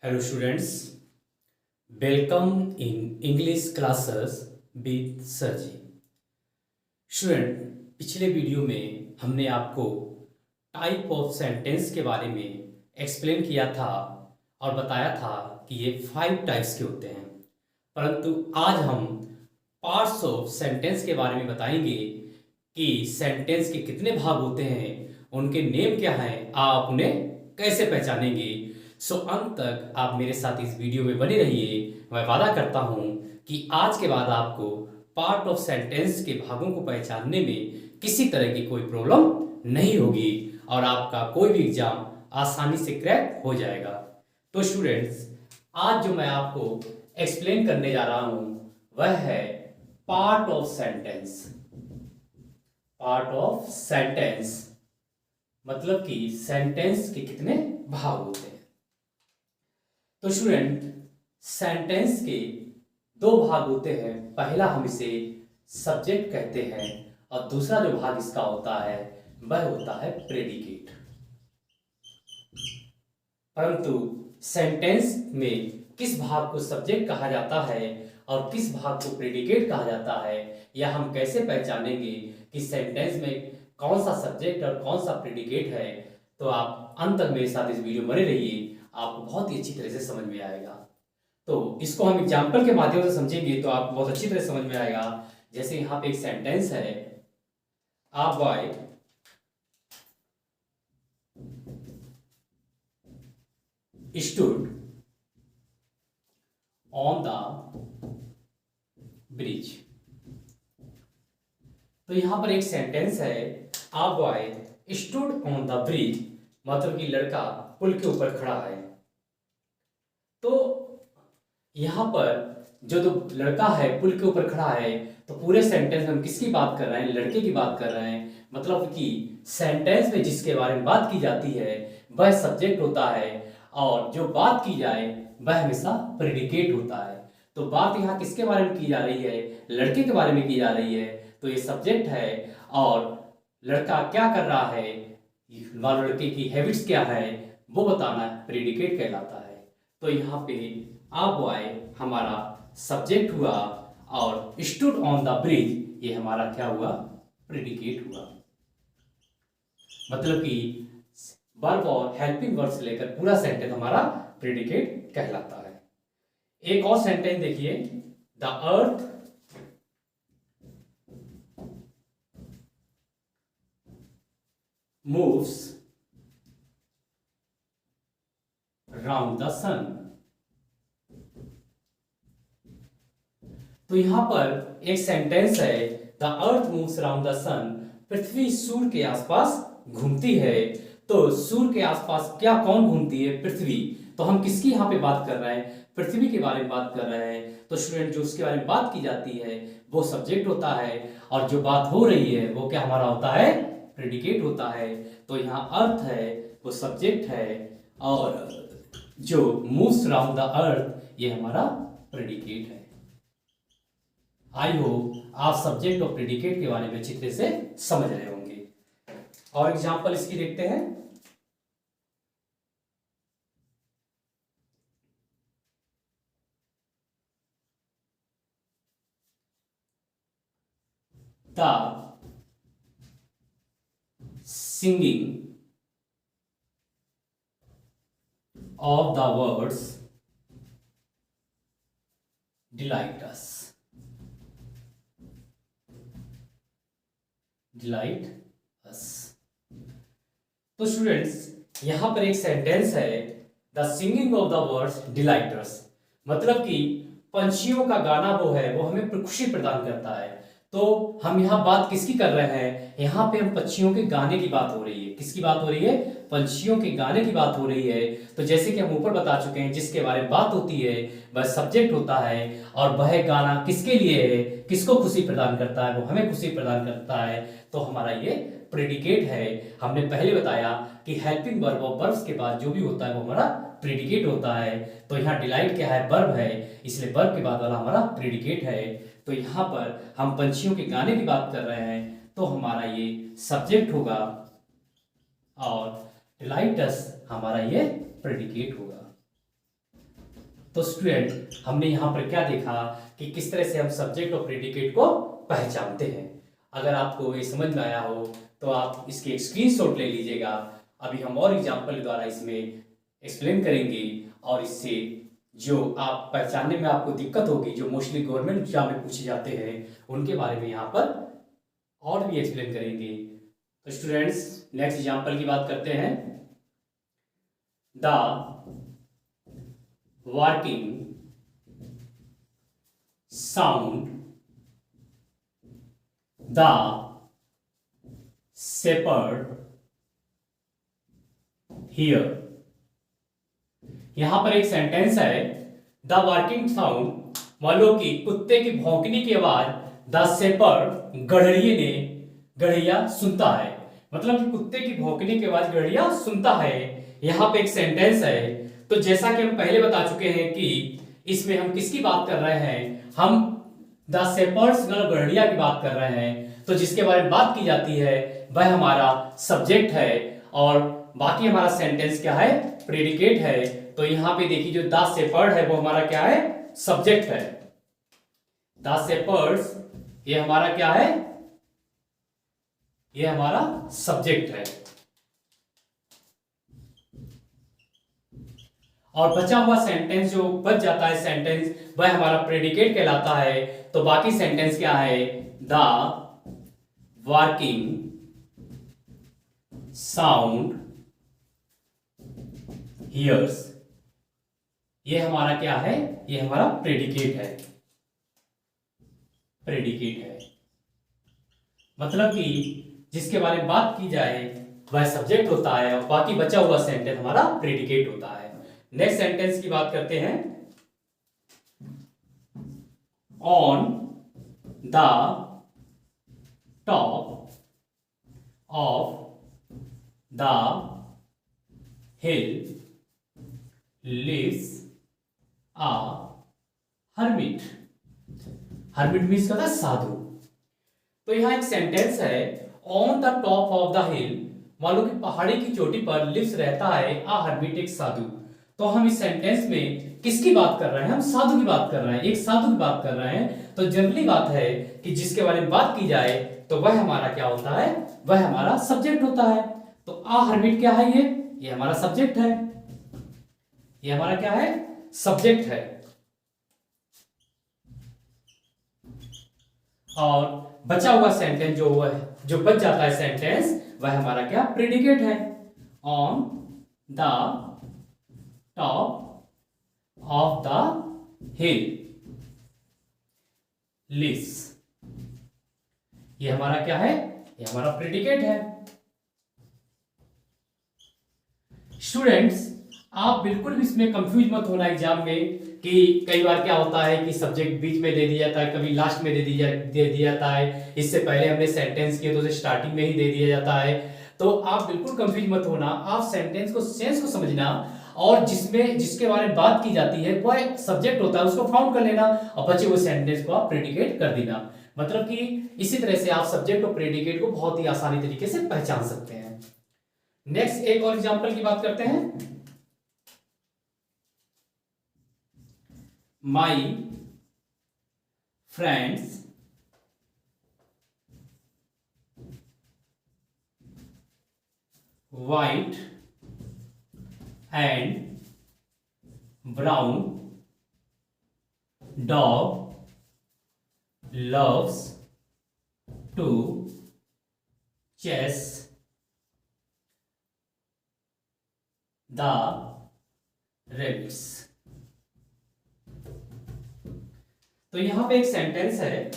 Hello students, welcome in English classes with Sir ji. Student, पिछले video में हमने आपको टाइप ऑफ सेंटेंस के बारे में एक्सप्लेन किया था और बताया था कि ये 5 टाइप्स के होते हैं। परंतु आज हम पार्ट्स ऑफ सेंटेंस के बारे में बताएंगे कि सेंटेंस के कितने भाग होते हैं, उनके नेम क्या हैं, आप उन्हें कैसे पहचानेंगे। सो अंत तक आप मेरे साथ इस वीडियो में बने रहिए। मैं वादा करता हूं कि आज के बाद आपको पार्ट ऑफ सेंटेंस के भागों को पहचानने में किसी तरह की कोई प्रॉब्लम नहीं होगी और आपका कोई भी एग्जाम आसानी से क्रैक हो जाएगा। तो स्टूडेंट्स, आज जो मैं आपको एक्सप्लेन करने जा रहा हूं वह है part of sentence. Part of sentence मतलब कि सेंटेंस के कितने भाग होते हैं। तो स्टूडेंट, सेंटेंस के 2 भाग होते हैं। पहला हम इसे सब्जेक्ट कहते हैं और दूसरा जो भाग इसका होता है वह होता है प्रेडिकेट। परंतु सेंटेंस में किस भाग को सब्जेक्ट कहा जाता है और किस भाग को प्रेडिकेट कहा जाता है, या हम कैसे पहचानेंगे कि सेंटेंस में कौन सा सब्जेक्ट और कौन सा प्रेडिकेट है, तो आप अंत तक मेरे साथ इस वीडियो बने रहिए, आपको बहुत ही अच्छी तरह से समझ में आएगा। तो इसको हम एग्जाम्पल के माध्यम से समझेंगे तो आपको बहुत अच्छी तरह समझ में आएगा। जैसे यहाँ पे एक सेंटेंस है, आ boy stood on the bridge. तो यहां पर एक सेंटेंस है, आ boy stood on the bridge, मतलब कि लड़का पुल के ऊपर खड़ा है। तो यहां पर जो लड़का है पुल के ऊपर खड़ा है, तो पूरे सेंटेंस में हम किसकी बात कर रहे हैं? लड़के की बात कर रहे हैं। मतलब कि सेंटेंस में जिसके बारे में बात की जाती है वह सब्जेक्ट होता है और जो बात की जाए वह हमेशा प्रेडिकेट होता है। तो बात यहाँ किसके बारे में की जा रही है? लड़के के बारे में की जा रही है। तो ये सब्जेक्ट है और लड़का क्या कर रहा है, लड़के की हैबिट्स क्या है, वो बताना प्रेडिकेट कहलाता है। तो यहाँ पे आ बॉय हमारा सब्जेक्ट हुआ और स्टूड ऑन द ब्रिज ये हमारा क्या हुआ? प्रेडिकेट हुआ। मतलब कि वर्ब और हेल्पिंग वर्ब से लेकर पूरा सेंटेंस हमारा प्रेडिकेट कहलाता है। एक और सेंटेंस देखिए, the earth moves round the sun. तो यहां पर एक सेंटेंस है, the earth moves round the sun, पृथ्वी सूर्य के आसपास घूमती है। तो सूर्य के आसपास क्या कौन घूमती है? पृथ्वी। तो हम किसकी यहाँ पे बात कर रहे हैं? पृथ्वी के बारे में बात कर रहे हैं। तो स्टूडेंट, जो उसके बारे में बात की जाती है वो सब्जेक्ट होता है और जो बात हो रही है वो क्या हमारा होता है? प्रेडिकेट होता है। तो यहाँ अर्थ है वो सब्जेक्ट है और जो मूव्स राउंड द अर्थ ये हमारा प्रेडिकेट है। आई होप आप सब्जेक्ट और प्रेडिकेट के बारे में अच्छी तरह से समझ रहे होंगे। और एग्जांपल इसकी देखते हैं। The singing of the words delight us. Delight us. तो स्टूडेंट्स, यहां पर एक सेंटेंस है, the singing of the words delight us, मतलब कि पंछियों का गाना वो है वो हमें खुशी प्रदान करता है। तो हम यहाँ बात किसकी कर रहे हैं? यहाँ पे हम पक्षियों के गाने की बात हो रही है। किसकी बात हो रही है? पंछियों के गाने की बात हो रही है। तो जैसे कि हम ऊपर बता चुके हैं, जिसके बारे में बात होती है वह सब्जेक्ट होता है और वह गाना किसके लिए है, किसको खुशी प्रदान करता है? वो हमें खुशी प्रदान करता है। तो हमारा ये प्रेडिकेट है। हमने पहले बताया कि हेल्पिंग वर्ब और वर्ब्स के बाद जो भी होता है वो हमारा प्रेडिकेट होता है। तो यहाँ डिलाइट क्या है? वर्ब है, इसलिए वर्ब के बाद वाला हमारा प्रेडिकेट है। तो यहाँ पर हम पंछियों के गाने की बात कर रहे हैं तो हमारा ये सब्जेक्ट होगा और डिलाइट अस हमारा ये प्रेडिकेट होगा। तो स्टूडेंट हमने यहाँ पर क्या देखा कि किस तरह से हम सब्जेक्ट और प्रेडिकेट को पहचानते हैं। अगर आपको ये समझ में आया हो तो आप इसके एक स्क्रीनशॉट ले लीजिएगा। अभी हम और एग्जाम्पल द्वारा इसमें एक्सप्लेन करेंगे और इससे जो आप पहचानने में आपको दिक्कत होगी, जो मोस्टली गवर्नमेंट एग्जाम में पूछे जाते हैं, उनके बारे में यहाँ पर और भी एक्सप्लेन करेंगे। तो स्टूडेंट्स नेक्स्ट एग्जाम्पल की बात करते हैं। The working sound the shepherd here। यहां पर एक सेंटेंस है द वर्किंग साउंड, मान लो कि कुत्ते की भौंकने की आवाज द शेपर्ड गड़िया सुनता है। मतलब कि कुत्ते की भौंकने की आवाज गड़िया सुनता है। यहां पे एक सेंटेंस है। तो जैसा कि हम पहले बता चुके हैं कि इसमें हम किसकी बात कर रहे हैं, हम द शेपर्ड्स गड़िया की बात कर रहे हैं। तो जिसके बारे में बात की जाती है वह हमारा सब्जेक्ट है और बाकी हमारा सेंटेंस क्या है, प्रेडिकेट है। तो यहां पे देखिए जो द शेपर्ड है वो हमारा क्या है, सब्जेक्ट है। द शेपर्ड्स ये हमारा क्या है, ये हमारा सब्जेक्ट है। और बचा हुआ सेंटेंस जो बच जाता है सेंटेंस, वह हमारा प्रेडिकेट कहलाता है। तो बाकी सेंटेंस क्या है, द वर्किंग साउंड हियर्स, ये हमारा क्या है, ये हमारा प्रेडिकेट है। प्रेडिकेट है मतलब कि जिसके बारे में बात की जाए वह सब्जेक्ट होता है और बाकी बचा हुआ सेंटेंस हमारा प्रेडिकेट होता है। नेक्स्ट सेंटेंस की बात करते हैं। On the top of the hill lives a hermit. Hermit means क्या था, साधु। तो यहां एक सेंटेंस है on the top of the hill, मान लो कि पहाड़ी की चोटी पर लिव्स रहता है अ हर्मिट, एक साधु। तो हम इस सेंटेंस में किसकी बात कर रहे हैं, हम साधु की बात कर रहे हैं, एक साधु की बात कर रहे हैं। तो जनरली बात है कि जिसके बारे में बात की जाए तो वह हमारा क्या होता है, वह हमारा सब्जेक्ट होता है। तो अ हर्मिट क्या है, ये हमारा सब्जेक्ट है। ये हमारा क्या है, सब्जेक्ट है। और बचा हुआ सेंटेंस जो बच जाता है सेंटेंस, वह हमारा क्या, प्रेडिकेट है। On the top of the hill lives, ये हमारा क्या है, ये हमारा प्रेडिकेट है। स्टूडेंट्स आप बिल्कुल भी इसमें कंफ्यूज मत होना एग्जाम में कि कई बार क्या होता है कि सब्जेक्ट बीच में दे दिया जाता है, कभी लास्ट में दे दिया जाता है, इससे पहले हमने सेंटेंस किए तो उसे स्टार्टिंग में ही दे दिया जाता है। तो आप बिल्कुल कंफ्यूज मत होना, आप सेंटेंस को सेंस को समझना और जिसके बारे में बात की जाती है वह सब्जेक्ट होता है, उसको फाउंड कर लेना और बचे हुए सेंटेंस को आप प्रेडिकेट कर देना। मतलब कि इसी तरह से आप सब्जेक्ट और प्रेडिकेट को बहुत ही आसानी तरीके से पहचान सकते हैं। नेक्स्ट एक और एग्जांपल की बात करते हैं। My friends white and brown dog loves to chase the rabbits। तो यहां पे एक सेंटेंस है,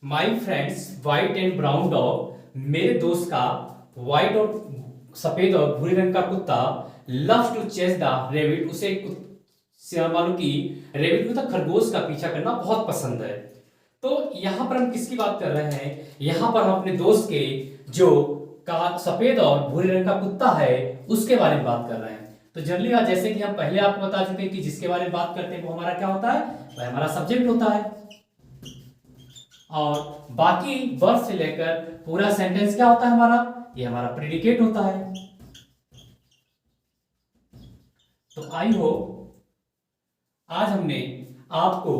my friends white and brown dog, मेरे दोस्त का व्हाइट और सफेद और भूरे रंग का कुत्ता loves to chase the rabbit, उसे मानो कि रैबिट मतलब खरगोश का पीछा करना बहुत पसंद है। तो यहां पर हम किसकी बात कर रहे हैं, यहां पर हम अपने दोस्त के जो का सफेद और भूरे रंग का कुत्ता है उसके बारे में बात कर रहे हैं। तो जनरली जैसे कि हम पहले आपको बता चुके हैं कि जिसके बारे में बात करते हैं वो हमारा क्या होता है, वह हमारा सब्जेक्ट होता है। और बाकी वर्ब से लेकर पूरा सेंटेंस क्या होता है हमारा, ये हमारा प्रेडिकेट होता है। तो आई होप आज हमने आपको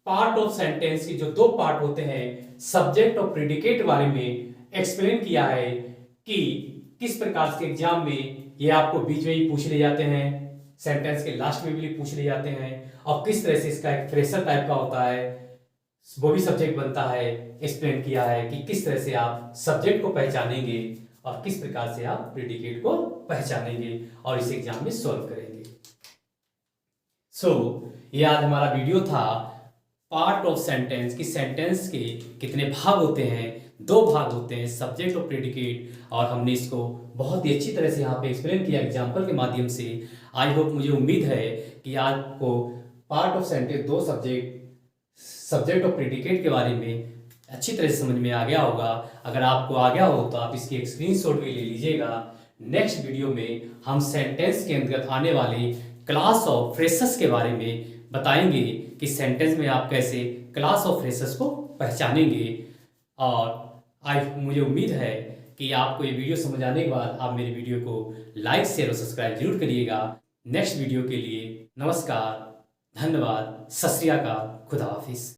पार्ट ऑफ सेंटेंस की जो दो पार्ट होते हैं सब्जेक्ट और प्रेडिकेट के बारे में एक्सप्लेन किया है कि किस प्रकार से एग्जाम में ये आपको बीच में ही पूछ ले जाते हैं, सेंटेंस के लास्ट में भी पूछ ले जाते हैं, और किस तरह से इसका एक फ्रेशर टाइप का होता है वो भी सब्जेक्ट बनता है। एक्सप्लेन किया है कि किस तरह से आप सब्जेक्ट को पहचानेंगे और किस प्रकार से आप प्रेडिकेट को पहचानेंगे और इस एग्जाम में सॉल्व करेंगे। ये आज हमारा वीडियो था पार्ट ऑफ सेंटेंस की सेंटेंस के कितने भाग होते हैं, दो भाग होते हैं सब्जेक्ट और प्रेडिकेट, और हमने इसको बहुत ही अच्छी तरह से यहाँ पे एक्सप्लेन किया एग्जाम्पल के माध्यम से। आई होप, मुझे उम्मीद है कि आपको पार्ट ऑफ सेंटेंस दो सब्जेक्ट और प्रेडिकेट के बारे में अच्छी तरह से समझ में आ गया होगा। अगर आपको आ गया हो तो आप इसकी एक स्क्रीनशॉट भी ले लीजिएगा। नेक्स्ट वीडियो में हम सेंटेंस के अंतर्गत आने वाले क्लास ऑफ फ्रेशर्स के बारे में बताएंगे कि सेंटेंस में आप कैसे क्लास ऑफ फ्रेशर्स को पहचानेंगे। और मुझे उम्मीद है कि आपको ये वीडियो समझ आने के बाद आप मेरे वीडियो को लाइक शेयर और सब्सक्राइब जरूर करिएगा। नेक्स्ट वीडियो के लिए नमस्कार, धन्यवाद, सत श्री अकाल, खुदा हाफिज।